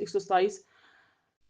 127,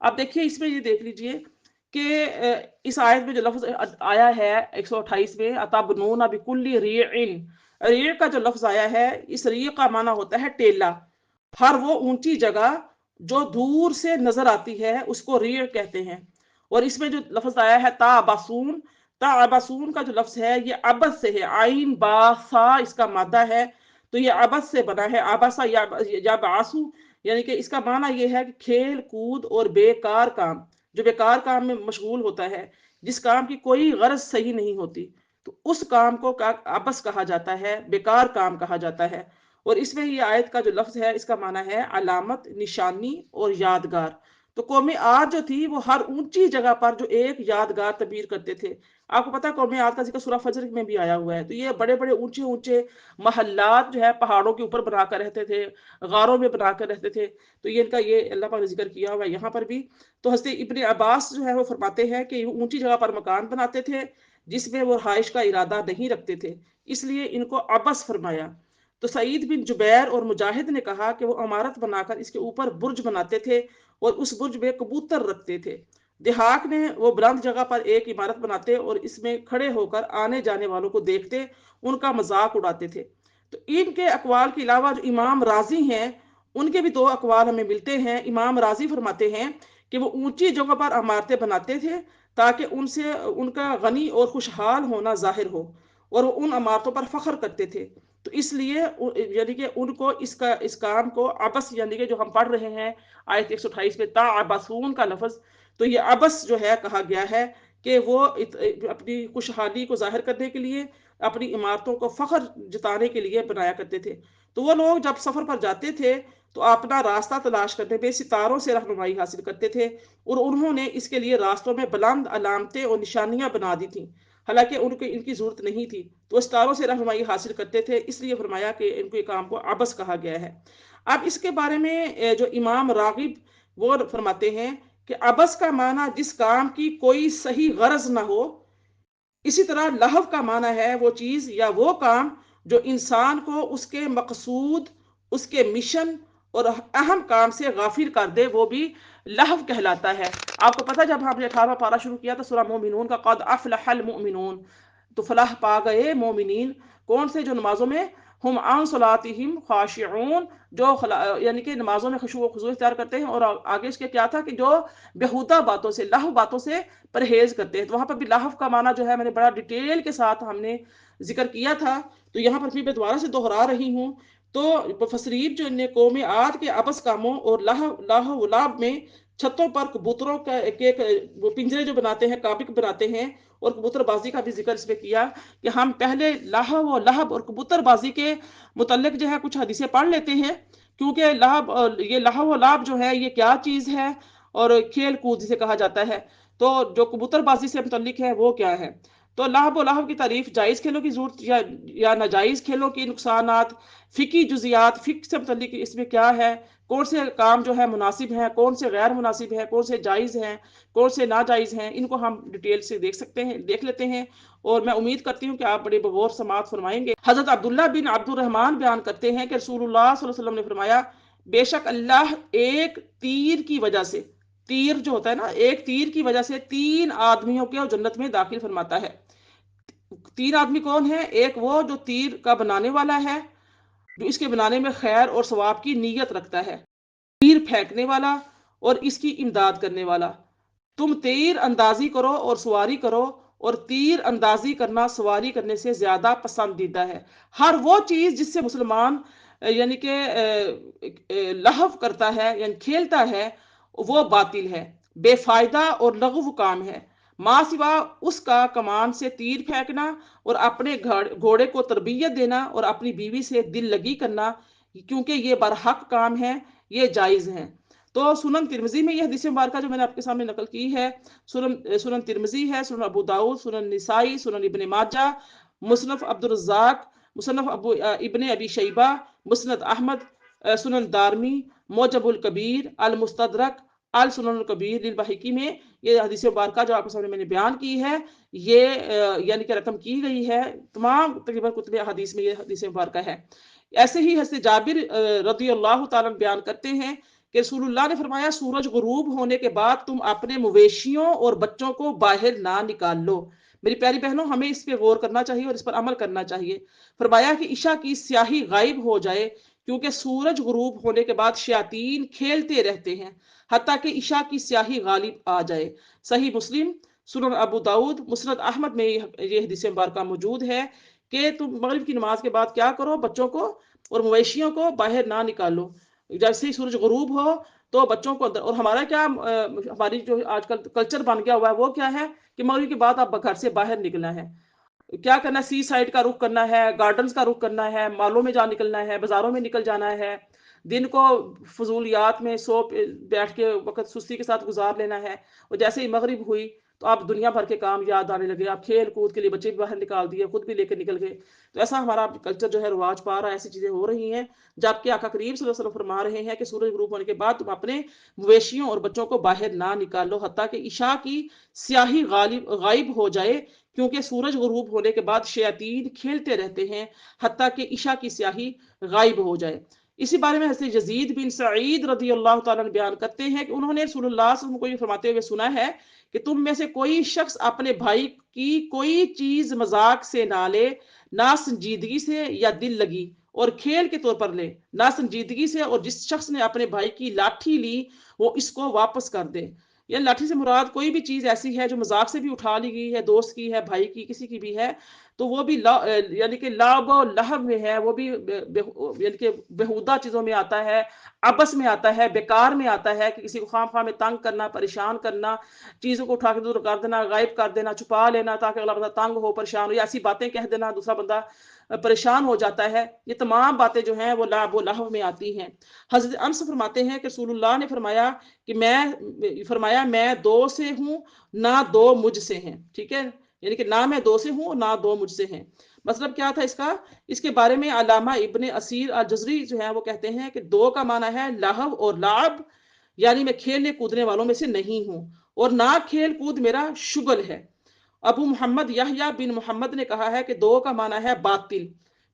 اب دیکھیے اس میں یہ دیکھ لیجئے کہ اس آیت میں جو لفظ آیا ہے 128 میں اتبنون بکل ریع، ریع کا جو لفظ آیا ہے اس ریع کا معنی ہوتا ہے ٹیلا، ہر وہ اونچی جگہ جو دور سے نظر آتی ہے اس کو ریع کہتے ہیں۔ اور اس میں جو لفظ آیا ہے تابسون، تابسون کا جو لفظ ہے یہ عبس سے ہے، عین با سا اس کا مادہ ہے، تو یہ عبس سے بنا ہے، عبسا یا باسو، یعنی کہ اس کا معنی یہ ہے کہ کھیل کود اور بیکار کام، جو بیکار کام میں مشغول ہوتا ہے، جس کام کی کوئی غرض صحیح نہیں ہوتی، تو اس کام کو عبث کہا جاتا ہے، بیکار کام کہا جاتا ہے۔ اور اس میں یہ آیت کا جو لفظ ہے اس کا معنی ہے علامت، نشانی اور یادگار۔ تو قوم عاد جو تھی وہ ہر اونچی جگہ پر جو ایک یادگار تعمیر کرتے تھے۔ آپ کو پتا ہے قوم عاد کا ذکر سورہ فجر میں بھی آیا ہوا ہے، تو یہ بڑے بڑے اونچے اونچے محلات جو ہے پہاڑوں کے اوپر بنا کر رہتے تھے، غاروں میں بنا کر رہتے تھے، تو یہ ان کا یہ اللہ پاک نے ذکر کیا ہوا ہے یہاں پر بھی۔ تو حضرت ابن عباس جو ہے وہ فرماتے ہیں کہ وہ اونچی جگہ پر مکان بناتے تھے جس میں وہ رہائش کا ارادہ نہیں رکھتے تھے، اس لیے ان کو عبس فرمایا۔ تو سعید بن جبیر اور مجاہد نے کہا کہ وہ عمارت بنا کر اس کے اوپر برج بناتے تھے اور اس برج میں کبوتر رکھتے تھے۔ دہاق نے وہ بلند جگہ پر ایک عمارت بناتے اور اس میں کھڑے ہو کر آنے جانے والوں کو دیکھتے، ان کا مذاق اڑاتے تھے۔ تو ان کے اقوال کے علاوہ جو امام راضی ہیں ان کے بھی دو اقوال ہمیں ملتے ہیں۔ امام راضی فرماتے ہیں کہ وہ اونچی جگہ پر عمارتیں بناتے تھے تاکہ ان سے ان کا غنی اور خوشحال ہونا ظاہر ہو، اور وہ ان عمارتوں پر فخر کرتے تھے، تو اس لیے یعنی کہ ان کو اس کام کو عبث، یعنی کہ جو ہم پڑھ رہے ہیں آیت 128 میں تعبثون کا لفظ، تو یہ عبث جو ہے کہا گیا ہے کہ وہ اپنی خوشحالی کو ظاہر کرنے کے لیے، اپنی عمارتوں کو فخر جتانے کے لیے بنایا کرتے تھے۔ تو وہ لوگ جب سفر پر جاتے تھے تو اپنا راستہ تلاش کرنے میں ستاروں سے رہنمائی حاصل کرتے تھے، اور انہوں نے اس کے لیے راستوں میں بلند علامتیں اور نشانیاں بنا دی تھیں، حالانکہ ان کی ضرورت نہیں تھی، تو ستاروں سے رہنمائی حاصل کرتے تھے، اس لیے فرمایا کہ ان کے کام کو عبث کہا گیا ہے۔ اب اس کے بارے میں جو امام راغب وہ فرماتے ہیں کہ عبث کا معنی جس کام کی کوئی صحیح غرض نہ ہو، اسی طرح لہو کا معنی ہے وہ چیز یا وہ کام جو انسان کو اس کے مقصود، اس کے مشن اور اہم کام سے غافل کر دے، وہ بھی لہو کہلاتا ہے۔ آپ کو پتہ جب ہم نے 18واں پارہ شروع کیا تھا سورہ مومنون کا، قد افلح المؤمنون، تو فلاح پا گئے مومنین، کون سے؟ جو نمازوں میں ہم عن صلاتہم خاشعون، جو یعنی کہ نمازوں میں خشوع و خضوع اختیار کرتے ہیں، اور آگے اس کے کیا تھا کہ جو بےہودہ باتوں سے، لہو باتوں سے پرہیز کرتے ہیں۔ تو وہاں پر بھی لہو کا معنی جو ہے میں نے بڑا ڈیٹیل کے ساتھ ہم نے ذکر کیا تھا، تو یہاں پر بھی میں دوبارہ سے دوہرا رہی ہوں۔ تو مفسرین جو نے قوم عاد کے عبث کاموں اور لہو و لعب میں چھتوں پر کبوتروں کے وہ پنجرے جو بناتے ہیں، کابک بناتے ہیں، اور کبوتر بازی کا بھی ذکر اس میں کیا کہ ہم پہلے لہو و لہب اور کبوتر بازی کے متعلق جو ہے کچھ حدیثیں پڑھ لیتے ہیں، کیونکہ یہ لہو و لعب جو ہے یہ کیا چیز ہے، اور کھیل کود جسے کہا جاتا ہے، تو جو کبوتر بازی سے متعلق ہے وہ کیا ہے۔ تو لہب و لہب کی تعریف جائز کھیلوں کی ضرورت یا ناجائز کھیلوں کی نقصانات، فقہی جزیات، فقہ سے متعلق اس میں کیا ہے، کون سے کام جو ہے مناسب ہیں، کون سے غیر مناسب ہیں، کون سے جائز ہیں، کون سے ناجائز ہیں، ان کو ہم ڈیٹیل سے دیکھ لیتے ہیں، اور میں امید کرتی ہوں کہ آپ بڑے بغور سماعت فرمائیں گے۔ حضرت عبداللہ بن عبد الرحمن بیان کرتے ہیں کہ رسول اللہ صلی اللہ علیہ وسلم نے فرمایا، بے شک اللہ ایک تیر کی وجہ سے، تیر جو ہوتا ہے نا، ایک تیر کی وجہ سے 3 آدمیوں کو جنت میں داخل فرماتا ہے۔ 3 آدمی کون ہیں؟ ایک وہ جو تیر کا بنانے والا ہے، جو اس کے بنانے میں خیر اور ثواب کی نیت رکھتا ہے، تیر پھینکنے والا اور اس کی امداد کرنے والا۔ تم تیر اندازی کرو اور سواری کرو، اور تیر اندازی کرنا سواری کرنے سے زیادہ پسندیدہ ہے۔ ہر وہ چیز جس سے مسلمان یعنی کہ لہو کرتا ہے یعنی کھیلتا ہے، وہ باطل ہے، بے فائدہ اور لغو کام ہے، ماں سوا اس کا کمان سے تیر پھینکنا، اور اپنے گھوڑے کو تربیت دینا، اور اپنی بیوی سے دل لگی کرنا، کیونکہ یہ برحق کام ہے، یہ جائز ہیں۔ تو سنن ترمذی میں یہ حدیث مبارکہ جو میں نے آپ کے سامنے نقل کی ہے، سنن ترمذی ہے، سنن ابو داؤد، سنن نسائی، سنن ابن ماجہ، مصنف عبد الرزاق، مصنف ابن ابی شیبہ، مسند احمد، سنن دارمی، موجب الکبیر، المستدرک، السنن الکبیر للبیہقی میں یہ حدیث مبارکہ جو آپ کے سامنے میں نے بیان کی ہے، یہ یعنی کہ رقم کی گئی ہے، تمام تقریباً کتب حدیث میں یہ حدیث مبارکہ ہے۔ ایسے ہی حضرت جابر رضی اللہ تعالیٰ بیان کرتے ہیں کہ رسول اللہ نے فرمایا سورج غروب ہونے کے بعد تم اپنے مویشیوں اور بچوں کو باہر نہ نکال لو۔ میری پیاری بہنوں، ہمیں اس پہ غور کرنا چاہیے اور اس پر عمل کرنا چاہیے۔ فرمایا کہ عشاء کی سیاہی غائب ہو جائے، کیونکہ سورج غروب ہونے کے بعد شیاطین کھیلتے رہتے ہیں حتیٰ کہ عشاء کی سیاہی غالب آ جائے۔ صحیح مسلم، سنن ابو داؤد، مسند احمد میں یہ حدیث مبارکہ موجود ہے کہ تم مغرب کی نماز کے بعد کیا کرو، بچوں کو اور مویشیوں کو باہر نہ نکالو۔ جیسے ہی سورج غروب ہو تو بچوں کو اندر، اور ہمارا کیا ہماری جو آج کل کلچر بن گیا ہوا ہے وہ کیا ہے کہ مغرب کے بعد اب گھر سے باہر نکلنا ہے، کیا کرنا ہے، سی سائڈ کا رخ کرنا ہے، گارڈنز کا رخ کرنا ہے، مالوں میں جا نکلنا ہے، بازاروں میں نکل جانا ہے، دن کو فضولیات میں سو بیٹھ کے وقت سستی کے ساتھ گزار لینا ہے، اور جیسے ہی مغرب ہوئی تو آپ دنیا بھر کے کام یاد آنے لگے، آپ کھیل کود کے لیے بچے بھی باہر نکال دیے، خود بھی لے کے نکل گئے۔ تو ایسا ہمارا کلچر جو ہے رواج پا رہا ہے، ایسی چیزیں ہو رہی ہیں، جبکہ آقا کریم صلی اللہ علیہ وسلم فرما رہے ہیں کہ سورج غروب ہونے کے بعد تم اپنے مویشیوں اور بچوں کو باہر نہ نکالو حتیٰ کہ عشاء کی سیاہی غائب ہو جائے، کیونکہ سورج غروب ہونے کے بعد شیاطین کھیلتے رہتے ہیں حتیٰ کہ عشاء کی سیاہی غائب ہو جائے۔ اسی بارے میں حضرت یزید بن سعید رضی اللہ تعالیٰ عنہ بیان کرتے ہیں کہ انہوں نے رسول اللہ صلی اللہ علیہ وسلم کو یہ فرماتے ہوئے سنا ہے کہ تم میں سے کوئی شخص اپنے بھائی کی کوئی چیز مذاق سے نہ لے، نہ سنجیدگی سے یا دل لگی اور کھیل کے طور پر لے، نہ سنجیدگی سے، اور جس شخص نے اپنے بھائی کی لاٹھی لی وہ اس کو واپس کر دے۔ یا لاٹھی سے مراد کوئی بھی چیز ایسی ہے جو مذاق سے بھی اٹھا لی گئی ہے، دوست کی ہے، بھائی کی، کسی کی بھی ہے، تو وہ بھی یعنی کہ لعب و لہو میں ہے، وہ بھی یعنی کہ بےہودہ چیزوں میں آتا ہے، عبث میں آتا ہے، بیکار میں آتا ہے، کہ کسی کو خواہ خواہ میں تنگ کرنا، پریشان کرنا، چیزوں کو اٹھا کے دور کر دینا، غائب کر دینا، چھپا لینا تاکہ اگلا بندہ تنگ ہو، پریشان ہو، یا ایسی باتیں کہہ دینا دوسرا بندہ پریشان ہو جاتا ہے۔ یہ تمام باتیں جو ہیں وہ لعب و لہو میں آتی ہیں۔ حضرت انس فرماتے ہیں کہ رسول اللہ نے فرمایا کہ میں دو سے ہوں نہ دو مجھ سے ہیں، ٹھیک ہے، یعنی کہ نہ میں دو سے ہوں نہ دو مجھ سے ہیں۔ مطلب کیا تھا اس کا؟ اس کے بارے میں علامہ ابن اسیر الجزری جو ہے وہ کہتے ہیں کہ دو کا معنی ہے لہو اور لعب، یعنی میں کھیلنے کودنے والوں میں سے نہیں ہوں، اور نہ کھیل کود میرا شغل ہے۔ ابو محمد یحییٰ بن محمد نے کہا ہے کہ دو کا معنی ہے باطل،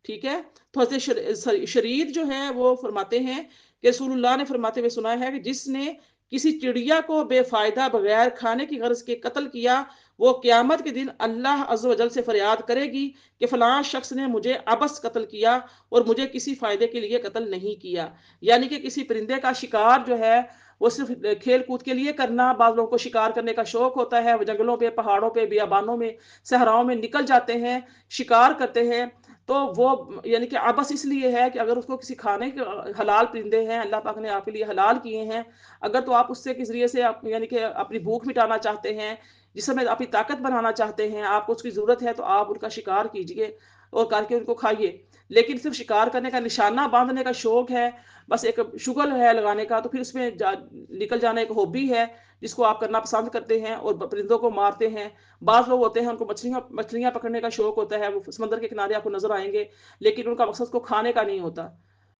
ٹھیک ہے۔ تو حضرت شرید جو ہے وہ فرماتے ہیں کہ رسول اللہ نے فرماتے ہوئے سنا ہے کہ جس نے کسی چڑیا کو بے فائدہ بغیر کھانے کی غرض کے قتل کیا، وہ قیامت کے دن اللہ عز و جل سے فریاد کرے گی کہ فلاں شخص نے مجھے عبث قتل کیا اور مجھے کسی فائدے کے لیے قتل نہیں کیا۔ یعنی کہ کسی پرندے کا شکار جو ہے وہ صرف کھیل کود کے لیے کرنا، بعض لوگوں کو شکار کرنے کا شوق ہوتا ہے، وہ جنگلوں پہ، پہاڑوں پہ، بیابانوں میں، صحراؤں میں نکل جاتے ہیں، شکار کرتے ہیں، تو وہ یعنی کہ عبث اس لیے ہے کہ اگر اس کو کسی کھانے کے حلال پرندے ہیں اللہ پاک نے آپ کے لیے حلال کیے ہیں، اگر تو آپ اس سے کس ذریعے سے یعنی کہ اپنی بھوک مٹانا چاہتے ہیں، جسم میں اپنی طاقت بنانا چاہتے ہیں، آپ کو اس کی ضرورت ہے، تو آپ ان کا شکار کیجئے اور کر کے ان کو کھائیے۔ لیکن صرف شکار کرنے کا، نشانہ باندھنے کا شوق ہے، بس ایک شغل ہے لگانے کا، تو پھر اس میں نکل جانا ایک ہابی ہے جس کو آپ کرنا پسند کرتے ہیں اور پرندوں کو مارتے ہیں۔ بعض لوگ ہوتے ہیں ان کو مچھلیاں پکڑنے کا شوق ہوتا ہے، وہ سمندر کے کنارے آپ کو نظر آئیں گے، لیکن ان کا مقصد کو کھانے کا نہیں ہوتا۔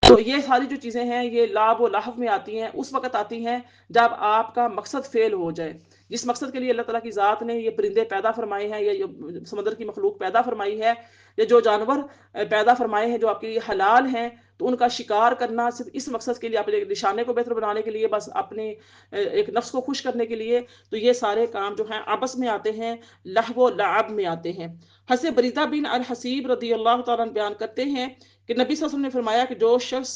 تو یہ ساری جو چیزیں ہیں یہ لعب و لہو میں آتی ہیں، اس وقت آتی ہیں جب آپ کا مقصد فیل ہو جائے۔ جس مقصد کے لیے اللہ تعالیٰ کی ذات نے یہ پرندے پیدا فرمائے ہیں، یا سمندر کی مخلوق پیدا فرمائی ہے، یا جو جانور پیدا فرمائے ہیں جو آپ کے لیے حلال ہیں، تو ان کا شکار کرنا صرف اس مقصد کے لیے، اپنے نشانے کو بہتر بنانے کے لیے، بس اپنے ایک نفس کو خوش کرنے کے لیے، تو یہ سارے کام جو ہیں عبث میں آتے ہیں، لہو و لعب میں آتے ہیں۔ حضرت بریدہ بن الحصیب رضی اللہ تعالیٰ عنہ بیان کرتے ہیں کہ نبی صلی اللہ علیہ وسلم نے فرمایا کہ جو شخص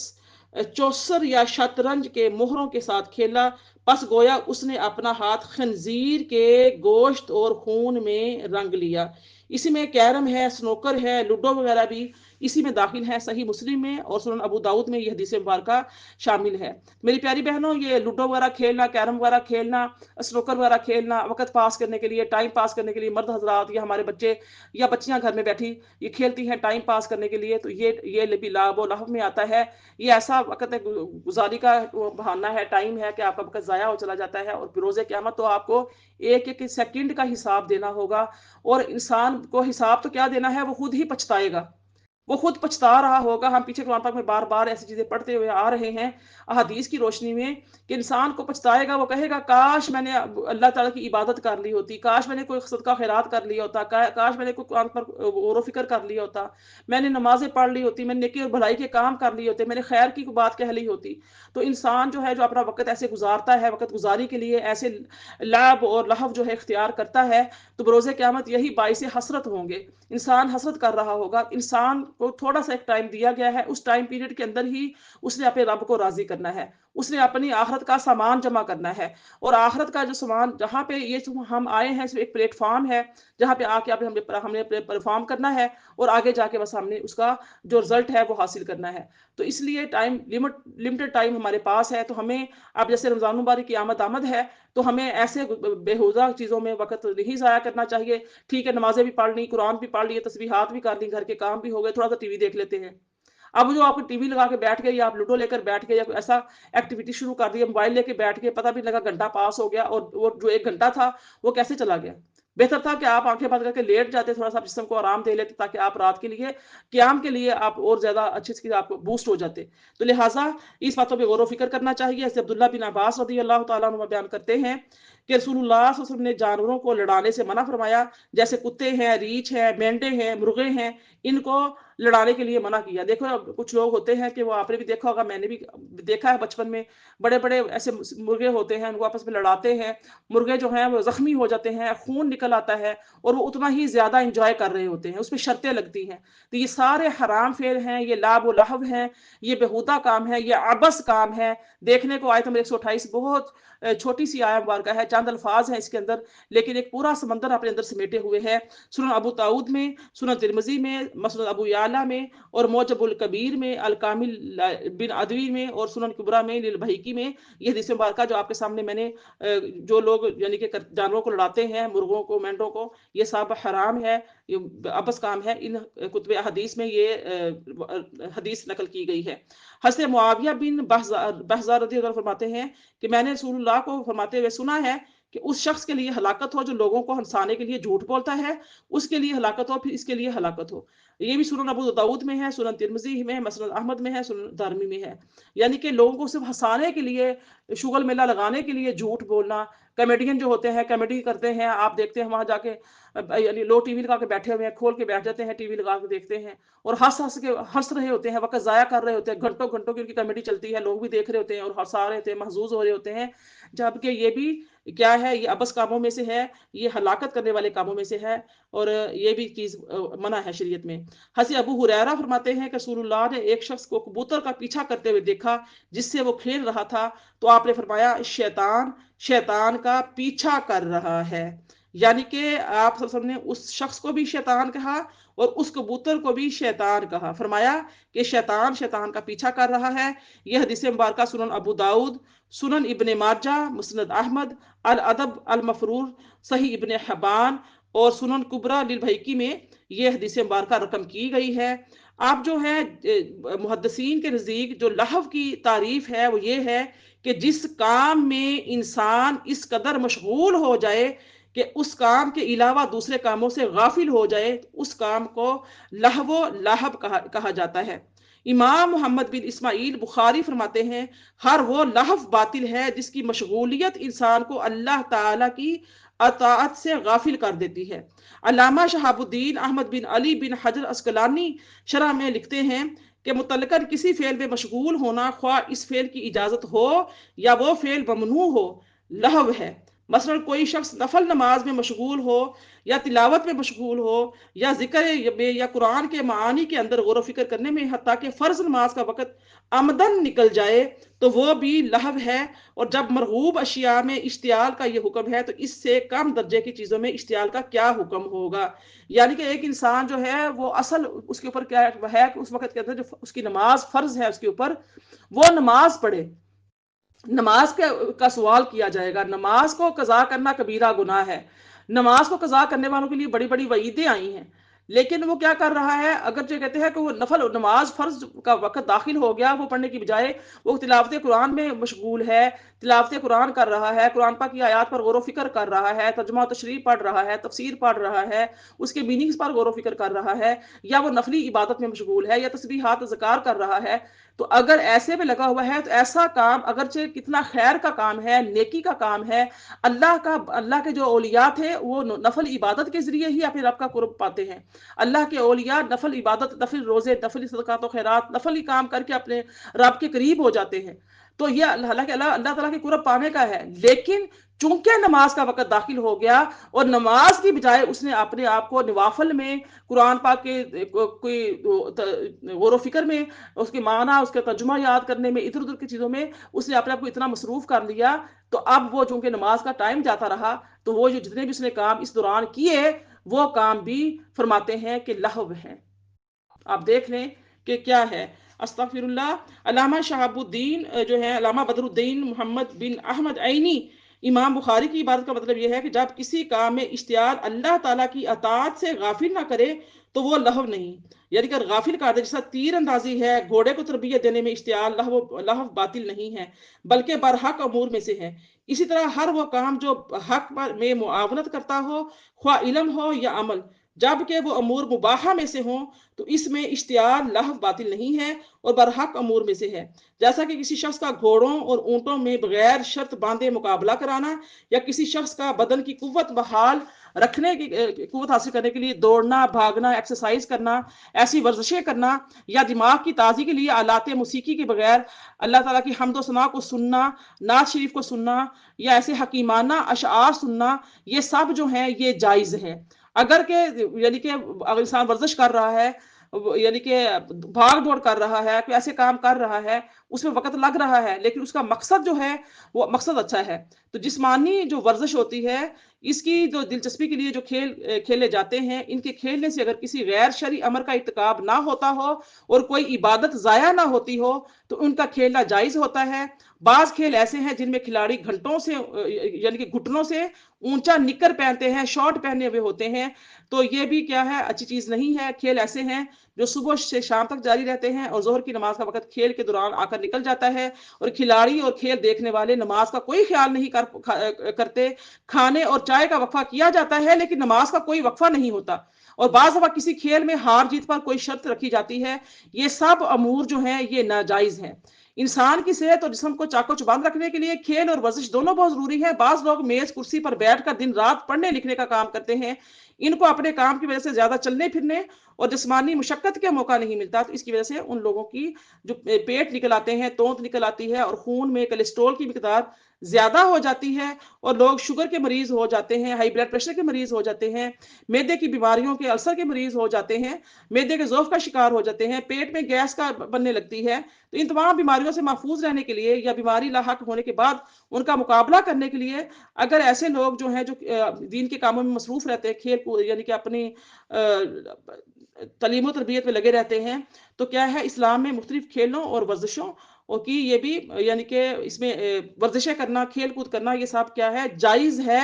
چوسر یا شطرنج کے مہروں کے ساتھ کھیلا، پس گویا اس نے اپنا ہاتھ خنزیر کے گوشت اور خون میں رنگ لیا۔ اسی میں کیرم ہے، سنوکر ہے، لوڈو وغیرہ بھی اسی میں داخل ہے۔ صحیح مسلم میں اور سنن ابو داؤد میں یہ حدیث مبارکہ شامل ہے۔ میری پیاری بہنوں، یہ لوڈو وغیرہ کھیلنا، کیرم وغیرہ کھیلنا، سنوکر وغیرہ کھیلنا، وقت پاس کرنے کے لیے، ٹائم پاس کرنے کے لیے، مرد حضرات یا ہمارے بچے یا بچیاں گھر میں بیٹھی یہ کھیلتی ہیں ٹائم پاس کرنے کے لیے، تو یہ بھی لعب و لہو میں آتا ہے۔ یہ ایسا وقت ہے، گزاری کا بہانہ ہے، ٹائم ہے کہ آپ کا وقت ضائع ہو چلا جاتا ہے، اور روز قیامت تو آپ کو ایک ایک سیکنڈ کا حساب دینا ہوگا، اور انسان کو حساب تو کیا دینا ہے، وہ خود ہی پچھتائے گا وہ خود پچھتا رہا ہوگا. ہم پیچھے قرآن پاک میں بار بار ایسی چیزیں پڑھتے ہوئے آ رہے ہیں احادیث کی روشنی میں کہ انسان کو پچھتائے گا. وہ کہے گا کاش میں نے اللہ تعالیٰ کی عبادت کر لی ہوتی, کاش میں نے کوئی صدقہ خیرات کر لیا ہوتا, کاش میں نے کوئی قرآن پر غور و فکر کر لیا ہوتا, میں نے نمازیں پڑھ لی ہوتی, میں نے نیکی اور بھلائی کے کام کر لیے ہوتے, میں نے خیر کی بات کہہ لی ہوتی. تو انسان جو ہے جو اپنا وقت ایسے گزارتا ہے, وقت گزاری کے لیے ایسے لعب اور لہو جو ہے اختیار کرتا ہے, تو بروز قیامت یہی باعث حسرت ہوں گے. انسان حسرت کر رہا ہوگا. انسان کو تھوڑا سا ایک ٹائم دیا گیا ہے, اس ٹائم پیریڈ کے اندر ہی اس نے اپنے رب کو راضی کرنا ہے, اس نے اپنی آخرت کا سامان جمع کرنا ہے. اور آخرت کا جو سامان جہاں پہ یہ ہم آئے ہیں ایک پلیٹ فارم ہے جہاں پہ آ کے ہم نے پرفارم کرنا ہے, اور آگے جا کے بس ہم نے اس کا جو رزلٹ ہے وہ حاصل کرنا ہے. تو اس لیے ٹائم لمیٹڈ ٹائم ہمارے پاس ہے. تو ہمیں اب جیسے رمضان مبارک کی آمد ہے تو ہمیں ایسے بےہودہ چیزوں میں وقت نہیں ضائع کرنا چاہیے. ٹھیک ہے, نمازیں بھی پڑھ لی, قرآن بھی پڑھ لیے, تسبیحات بھی کر لی, گھر کے کام بھی ہو گئے, تھوڑا سا ٹی وی دیکھ لیتے ہیں. اب جو آپ ٹی وی لگا کے بیٹھ گئے یا آپ لوڈو لے کر بیٹھ گئے یا کوئی ایسا ایکٹیویٹی شروع کر دی, موبائل لے کے بیٹھ گئے, پتہ بھی لگا گھنٹہ پاس ہو گیا, اور وہ جو 1 گھنٹہ تھا وہ کیسے چلا گیا. بہتر تھا کہ آپ آنکھیں بند کر کے لیٹ جاتے, تھوڑا سا جسم کو آرام دے لیتے, تاکہ آپ رات کے لیے قیام کے لیے آپ اور زیادہ اچھے سے آپ بوسٹ ہو جاتے. تو لہٰذا اس باتوں پہ غور و فکر کرنا چاہیے. ایسے عبداللہ بن عباس رضی اللہ تعالیٰ عنہ بیان کرتے ہیں کہ رسول اللہ صلی اللہ علیہ وسلم نے جانوروں کو لڑانے سے منع فرمایا, جیسے کتے ہیں, ریچھ ہیں, مینڈے ہیں, مرغے ہیں, ان کو لڑانے کے لیے منع کیا. دیکھو کچھ لوگ ہوتے ہیں کہ وہ آپ نے بھی دیکھا ہوگا, میں نے بھی دیکھا ہے بچپن میں, بڑے بڑے ایسے مرغے ہوتے ہیں, ان کو آپس میں لڑاتے ہیں. مرغے جو ہیں وہ زخمی ہو جاتے ہیں, خون نکل آتا ہے, اور وہ اتنا ہی زیادہ انجوائے کر رہے ہوتے ہیں, اس پہ شرطیں لگتی ہیں. تو یہ سارے حرام فعل ہیں, یہ لعب و لہو ہیں, یہ بےہودہ کام ہے, یہ عبث کام ہے. دیکھنے کو آیت نمبر 128 بہت چھوٹی سی آیت مبارکہ ہے, چند الفاظ ہیں اس کے اندر, لیکن ایک پورا سمندر اپنے اندر سمیٹے ہوئے ہے. سنن ابو داؤد میں, سنن ترمذی میں, مسند ابو یعلا میں, اور معجم الکبیر میں, الکامل بن ادوی میں, اور سنن کبریٰ میں للبہیقی میں یہ حدیث مبارکہ جو آپ کے سامنے میں نے جو لوگ یعنی کہ جانوروں کو لڑاتے ہیں, مرغوں کو, مینڈوں کو, یہ سب حرام ہے, یہ عبث کام ہے. ان کتب حدیث میں یہ حدیث نقل کی گئی ہے. حضرت معاویہ بن بحزار رضی اللہ عنہ فرماتے ہیں کہ میں نے رسول اللہ کو فرماتے ہوئے سنا ہے کہ اس شخص کے لیے ہلاکت ہو جو لوگوں کو ہنسانے کے لیے جھوٹ بولتا ہے, اس کے لیے ہلاکت ہو, پھر اس کے لیے ہلاکت ہو. یہ بھی سنن ابو داؤد میں ہے, سنن ترمذی میں, مسند احمد میں ہے, سنن دارمی میں ہے. یعنی کہ لوگوں کو صرف ہنسانے کے لیے, شغل میلہ لگانے کے لیے جھوٹ بولنا. کامیڈین جو ہوتے ہیں کامیڈی کرتے ہیں, آپ دیکھتے ہیں وہاں جا کے یعنی لوگ ٹی وی لگا کے بیٹھے ہوئے ہیں, کھول کے بیٹھ جاتے ہیں, ٹی وی لگا کے دیکھتے ہیں, اور ہنس رہے ہوتے ہیں, وقت ضائع کر رہے ہوتے ہیں, گھنٹوں گھنٹوں کی ان کی کامیڈی چلتی ہے, لوگ بھی دیکھ رہے ہوتے ہیں اور ہنسا رہے ہوتے ہیں, محظوظ ہو رہے ہوتے ہیں. جبکہ یہ بھی کیا ہے, یہ عبث کاموں میں سے ہے, یہ ہلاکت کرنے والے کاموں میں سے ہے, اور یہ بھی چیز منع ہے شریعت میں. حضرت ابو ہریرہ فرماتے ہیں کہ رسول اللہ نے ایک شخص کو کبوتر کا پیچھا کرتے ہوئے دیکھا جس سے وہ کھیل رہا تھا, تو آپ نے فرمایا شیطان کا پیچھا کر رہا ہے. یعنی کہ آپ نے اس شخص کو بھی شیطان کہا اور اس کبوتر کو بھی شیطان کہا. فرمایا کہ شیطان کا پیچھا کر رہا ہے. یہ حدیث مبارکہ سنن ابو داؤد, سنن ابن ماجہ, مسند احمد, الادب المفرور, صحیح ابن حبان, اور سنن کبریٰ للبہیقی میں یہ حدیث مبارکہ رقم کی گئی ہے. آپ جو ہے محدثین کے نزدیک جو لہو کی تعریف ہے وہ یہ ہے کہ جس کام میں انسان اس قدر مشغول ہو جائے کہ اس کام کے علاوہ دوسرے کاموں سے غافل ہو جائے, اس کام کو لہو لہب کہا جاتا ہے. امام محمد بن اسماعیل بخاری فرماتے ہیں ہر وہ لہو باطل ہے جس کی مشغولیت انسان کو اللہ تعالی کی اطاعت سے غافل کر دیتی ہے. علامہ شہاب الدین احمد بن علی بن حجر عسقلانی شرح میں لکھتے ہیں کہ متعلقاً کسی فعل میں مشغول ہونا, خواہ اس فعل کی اجازت ہو یا وہ فعل ممنوع ہو, لہو ہے. مثلا کوئی شخص نفل نماز میں مشغول ہو, یا تلاوت میں مشغول ہو, یا ذکر میں, یا قرآن کے معانی کے اندر غور و فکر کرنے میں, حتیٰ کہ فرض نماز کا وقت عمدن نکل جائے تو وہ بھی لہو ہے. اور جب مرغوب اشیاء میں اشتعال کا یہ حکم ہے تو اس سے کم درجے کی چیزوں میں اشتعال کا کیا حکم ہوگا. یعنی کہ ایک انسان جو ہے وہ اصل اس کے اوپر کیا ہے کہ اس وقت کے اندر جو اس کی نماز فرض ہے اس کے اوپر, وہ نماز پڑھے. نماز کا سوال کیا جائے گا. نماز کو قضا کرنا کبیرہ گناہ ہے. نماز کو قضا کرنے والوں کے لیے بڑی بڑی وعیدیں آئی ہیں, لیکن وہ کیا کر رہا ہے, اگر جو کہتے ہیں کہ وہ نفل نماز فرض کا وقت داخل ہو گیا, وہ پڑھنے کی بجائے وہ تلاوت قرآن میں مشغول ہے, تلاوت قرآن کر رہا ہے، قرآن پاک کی آیات پر غور و فکر کر رہا ہے، ترجمہ و تشریح پڑھ رہا ہے، تفسیر پڑھ رہا ہے، اس کے میننگز پر غور و فکر کر رہا ہے، یا وہ نفلی عبادت میں مشغول ہے، یا تسبیحات اذکار کر رہا ہے، تو اگر ایسے میں لگا ہوا ہے تو ایسا کام اگرچہ کتنا خیر کا کام ہے، نیکی کا کام ہے، اللہ کے جو اولیاء تھے وہ نفل عبادت کے ذریعے ہی اپنے رب کا قرب پاتے ہیں۔ اللہ کے اولیاء نفل عبادت، نفل روزے، نفل صدقات و خیرات، نفل کام کر کے اپنے رب کے قریب ہو جاتے ہیں۔ تو یہ اللہ تعالیٰ کے قرب پانے کا ہے، لیکن چونکہ نماز کا وقت داخل ہو گیا اور نماز کی بجائے اس نے اپنے آپ کو نوافل میں، قرآن پاک کے کوئی غور و فکر میں، اس کے معنی، اس کا ترجمہ یاد کرنے میں، ادھر ادھر کی چیزوں میں اس نے اپنے آپ کو اتنا مصروف کر لیا، تو اب وہ چونکہ نماز کا ٹائم جاتا رہا، تو وہ جو جتنے بھی اس نے کام اس دوران کیے وہ کام بھی فرماتے ہیں کہ لہو ہیں۔ آپ دیکھ لیں کہ کیا ہے۔ استغفر اللہ۔ علامہ شہاب الدین جو ہے، علامہ بدر الدین محمد بن احمد عینی، امام بخاری کی عبادت کا مطلب یہ ہے کہ جب کسی کام میں اشتعال اللہ تعالیٰ کی اطاعت سے غافل نہ کرے تو وہ لہو نہیں، یعنی کہ غافل کر دے، جیسا تیر اندازی ہے، گھوڑے کو تربیت دینے میں اشتعال لہو باطل نہیں ہے بلکہ برحق امور میں سے ہے۔ اسی طرح ہر وہ کام جو حق میں معاونت کرتا ہو، خواہ علم ہو یا عمل، جبکہ وہ امور مباحہ میں سے ہوں، تو اس میں اشتعال لہو باطل نہیں ہے اور برحق امور میں سے ہے۔ جیسا کہ کسی شخص کا گھوڑوں اور اونٹوں میں بغیر شرط باندھے مقابلہ کرانا، یا کسی شخص کا بدن کی قوت بحال رکھنے کی قوت حاصل کرنے کے لیے دوڑنا، بھاگنا، ایکسرسائز کرنا، ایسی ورزشیں کرنا، یا دماغ کی تازی کے لیے آلات موسیقی کے بغیر اللہ تعالیٰ کی حمد و ثنا کو سننا، نعت شریف کو سننا، یا ایسے حکیمانہ اشعار سننا، یہ سب جو ہیں یہ جائز ہے۔ اگر کہ یعنی کہ اگر انسان ورزش کر رہا ہے، یعنی کہ بھاگ دوڑ کر رہا ہے، کوئی ایسے کام کر رہا ہے، اس میں وقت لگ رہا ہے، لیکن اس کا مقصد جو ہے وہ مقصد اچھا ہے، تو جسمانی جو ورزش ہوتی ہے، اس کی جو دلچسپی کے لیے جو کھیل کھیلے جاتے ہیں، ان کے کھیلنے سے اگر کسی غیر شرعی امر کا ارتکاب نہ ہوتا ہو اور کوئی عبادت ضائع نہ ہوتی ہو تو ان کا کھیلنا جائز ہوتا ہے۔ بعض کھیل ایسے ہیں جن میں کھلاڑی گھنٹوں سے یعنی کہ گھٹنوں سے اونچا نکر پہنتے ہیں، شارٹ پہنے ہوئے ہوتے ہیں، تو یہ بھی کیا ہے، اچھی چیز نہیں ہے۔ کھیل ایسے ہیں جو صبح سے شام تک جاری رہتے ہیں اور ظہر کی نماز کا وقت کھیل کے دوران آ کر نکل جاتا ہے، اور کھلاڑی اور کھیل دیکھنے والے نماز کا کوئی خیال نہیں کرتے۔ کھانے اور چائے کا وقفہ کیا جاتا ہے لیکن نماز کا کوئی وقفہ نہیں ہوتا، اور بعض دفعہ کسی کھیل میں ہار جیت پر کوئی شرط رکھی جاتی ہے۔ یہ سب امور جو ہیں یہ ناجائز ہیں۔ انسان کی صحت اور جسم کو چاق و چوبند رکھنے کے لیے کھیل اور ورزش دونوں بہت ضروری ہے۔ بعض لوگ میز کرسی پر بیٹھ کر دن رات پڑھنے لکھنے کا کام کرتے ہیں، ان کو اپنے کام کی وجہ سے زیادہ چلنے پھرنے اور جسمانی مشقت کے موقع نہیں ملتا، تو اس کی وجہ سے ان لوگوں کی جو پیٹ نکل آتے ہیں، توند نکل آتی ہے، اور خون میں کولیسٹرول کی مقدار زیادہ ہو جاتی ہے، اور لوگ شوگر کے مریض ہو جاتے ہیں، ہائی بلڈ پریشر کے مریض ہو جاتے ہیں، معدے کی بیماریوں کے، السر کے مریض ہو جاتے ہیں، معدے کے ذوف کا شکار ہو جاتے ہیں، پیٹ میں گیس کا بننے لگتی ہے۔ تو ان تمام بیماریوں سے محفوظ رہنے کے لیے یا بیماری لاحق ہونے کے بعد ان کا مقابلہ کرنے کے لیے اگر ایسے لوگ جو ہیں جو دین کے کاموں میں مصروف رہتے ہیں، کھیل کود یعنی کہ اپنی تعلیم و تربیت میں لگے رہتے ہیں، تو کیا ہے، اسلام میں مختلف کھیلوں اور ورزشوں کی یہ بھی یعنی کہ اس میں ورزشیں کرنا، کھیل کود کرنا، یہ سب کیا ہے، جائز ہے،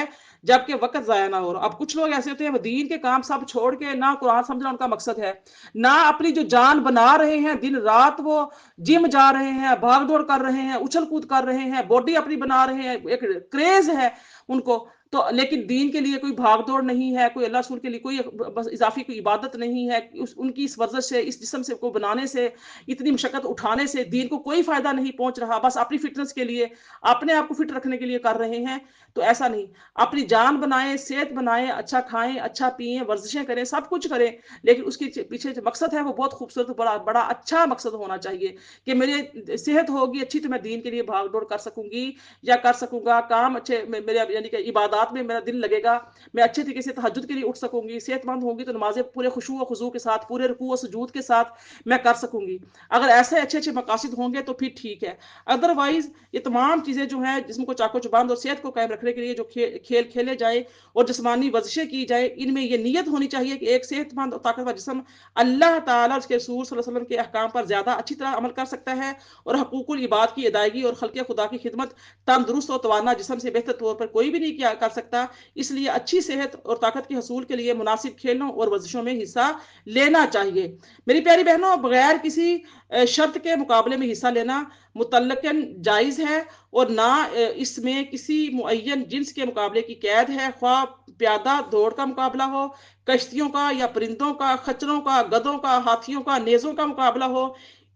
جبکہ وقت ضائع نہ ہو۔ اب کچھ لوگ ایسے ہوتے ہیں وہ دین کے کام سب چھوڑ کے نہ قرآن سمجھنا ان کا مقصد ہے، نہ اپنی جو جان بنا رہے ہیں، دن رات وہ جم جا رہے ہیں، بھاگ دوڑ کر رہے ہیں، اچھل کود کر رہے ہیں، باڈی اپنی بنا رہے ہیں، ایک کریز ہے ان کو، تو لیکن دین کے لیے کوئی بھاگ دوڑ نہیں ہے، کوئی اللہ رسول کے لیے کوئی بس اضافی کوئی عبادت نہیں ہے، ان کی اس ورزش سے، اس جسم سے کو بنانے سے، اتنی مشقت اٹھانے سے دین کو کوئی فائدہ نہیں پہنچ رہا، بس اپنی فٹنس کے لیے، اپنے آپ کو فٹ رکھنے کے لیے کر رہے ہیں، تو ایسا نہیں۔ اپنی جان بنائیں، صحت بنائیں، اچھا کھائیں، اچھا پئیں، ورزشیں کریں، سب کچھ کریں، لیکن اس کے پیچھے جو مقصد ہے وہ بہت خوبصورت، بڑا اچھا مقصد ہونا چاہیے کہ میری صحت ہوگی اچھی تو میں دین کے لیے بھاگ دوڑ کر سکوں گی یا کر سکوں گا، کام اچھے میرے یعنی کہ عبادات میں میرا دل لگے گا، میں اچھے طریقے سے تہجد کے لیے اٹھ سکوں گی، صحت مند ہوگی تو نمازیں پورے خشوع و خضوع کے ساتھ، پورے رکوع و سجود کے ساتھ میں کر سکوں گی۔ اگر ایسے اچھے اچھے مقاصد ہوں گے تو پھر ٹھیک ہے، ادروائز یہ تمام چیزیں جو ہیں جسم کو چاق و چوبند اور صحت کو قائم رکھنے کے لیے جو کھیل کھیلے جائیں اور جسمانی ورزشیں کی جائیں، ان میں یہ نیت ہونی چاہیے کہ ایک صحت مند اور طاقتور جسم اللہ تعالیٰ اور اس کے رسول صلی اللہ علیہ وسلم کے احکام پر زیادہ اچھی طرح عمل کر سکتا ہے، اور حقوق العباد کی ادائیگی اور خلق خدا کی خدمت تندرست اور توانا جسم سے بہتر طور پر کوئی بھی نہیں کیا کر سکتا، اس لیے اچھی صحت اور طاقت کے حصول کے لیے مناسب کھیلوں اور ورزشوں میں حصہ لینا چاہیے۔ میری پیاری بہنوں، بغیر کسی شرط کے مقابلے میں حصہ لینا مطلقاً جائز ہے اور نہ اس میں کسی معین جنس کے مقابلے کی قید ہے، خواہ پیادہ دوڑ کا مقابلہ ہو، کشتیوں کا یا پرندوں کا، خچروں کا، گدھوں کا، ہاتھیوں کا، نیزوں کا مقابلہ ہو۔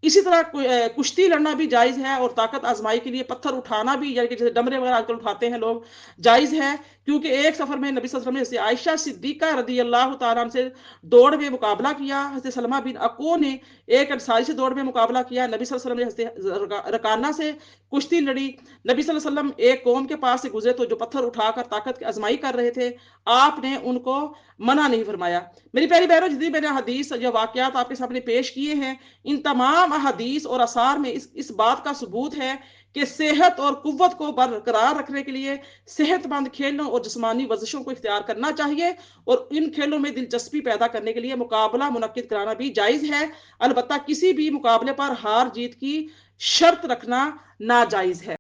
اسی طرح کشتی لڑنا بھی جائز ہے اور طاقت آزمائی کے لیے پتھر اٹھانا بھی، یعنی کہ جیسے ڈمرے وغیرہ آج کل اٹھاتے ہیں لوگ، جائز ہے، کیونکہ ایک سفر میں نبی صلی اللہ علیہ وسلم نے عائشہ صدیقہ رضی اللہ تعالیٰ عنہ سے دوڑ میں مقابلہ کیا، حضرت سلمہ بن اکو نے ایک انصاری سے دوڑ میں مقابلہ کیا، نبی صلی اللہ علیہ وسلم نے حضرت رکانہ سے کشتی لڑی، نبی صلی اللہ علیہ وسلم ایک قوم کے پاس سے گزرے تو جو پتھر اٹھا کر طاقت کی آزمائی کر رہے تھے، آپ نے ان کو منع نہیں فرمایا۔ میری پیاری بہنوں، جتنی میں نے حدیث یا واقعات آپ کے سامنے پیش کیے ہیں، ان تمام احادیث اور آثار میں اس بات کا ثبوت ہے کہ صحت اور قوت کو برقرار رکھنے کے لیے صحت مند کھیلوں اور جسمانی ورزشوں کو اختیار کرنا چاہیے اور ان کھیلوں میں دلچسپی پیدا کرنے کے لیے مقابلہ منعقد کرانا بھی جائز ہے، البتہ کسی بھی مقابلے پر ہار جیت کی شرط رکھنا ناجائز ہے۔